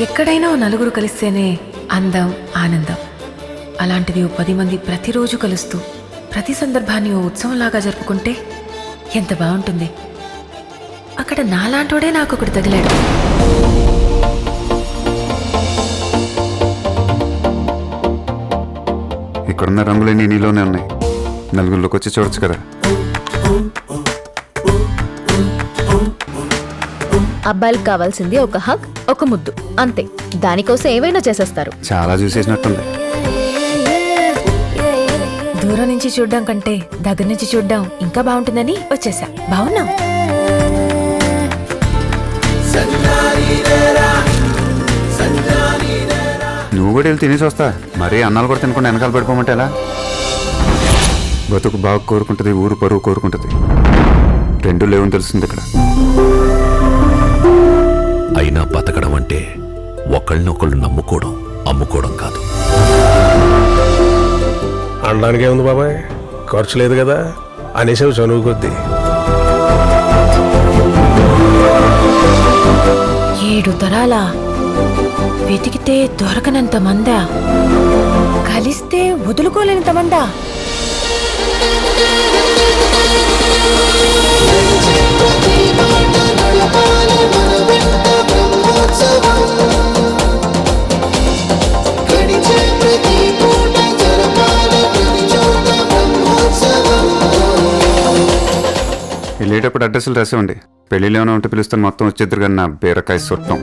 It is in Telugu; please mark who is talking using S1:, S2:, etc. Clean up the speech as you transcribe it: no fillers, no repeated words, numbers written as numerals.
S1: ఎక్కడైనా ఓ నలుగురు కలిస్తేనే అందం, ఆనందం. అలాంటిది ఓ 10 మంది ప్రతిరోజు కలుస్తూ ప్రతి సందర్భాన్ని ఓ ఉత్సవంలాగా జరుపుకుంటే ఎంత బాగుంటుంది. అక్కడ నాలాంటోడే నాకొకటి తగిలాడు.
S2: ఇక్కడున్న రంగులన్నీ నీలోనే ఉన్నాయి. నలుగురిలోకి వచ్చి చూడొచ్చు కదా.
S3: అబ్బాయిలకు కావాల్సింది ఒక హగ్, ఒక ముద్దు, అంతే. దానికోసం ఏవైనా చేసేస్తారు.
S2: చాలా చూసేసినట్టుంది.
S1: దూరం నుంచి చూడ్డం కంటే దగ్గర నుంచి చూడ్డం ఇంకా బాగుంటుందని వచ్చేసా. బాగున్నాం.
S2: నువ్వు కూడా వెళ్ళి తినేసి వస్తా. మరీ అన్నాలు కూడా తినకుండా వెనకాల పడిపోమంటే ఎలా? బతుకు బాగా కోరుకుంటుంది, ఊరు పరువు కోరుకుంటుంది. రెండు లేవని తెలుస్తుంది ఇక్కడ.
S4: అయినా బతకడం అంటే ఒకళ్ళనొకళ్ళు నమ్ముకోవడం, అమ్ముకోవడం కాదు.
S5: అనడానికే ఉంది బాబాయ్, ఖర్చు లేదు కదా అనేసావు చనువు కొద్దీ.
S1: 7 తరాల వెతికితే దొరకనంత మందా, కలిస్తే వదులుకోలేనంత మందా.
S2: వెళ్ళేటప్పుడు అడ్రస్లు రాసేవండి. పెళ్ళిలో ఏమైనా ఉంటే పిలుస్తాను. మొత్తం వచ్చేద్దరు కానీ నా బీరకాయ సుట్టం.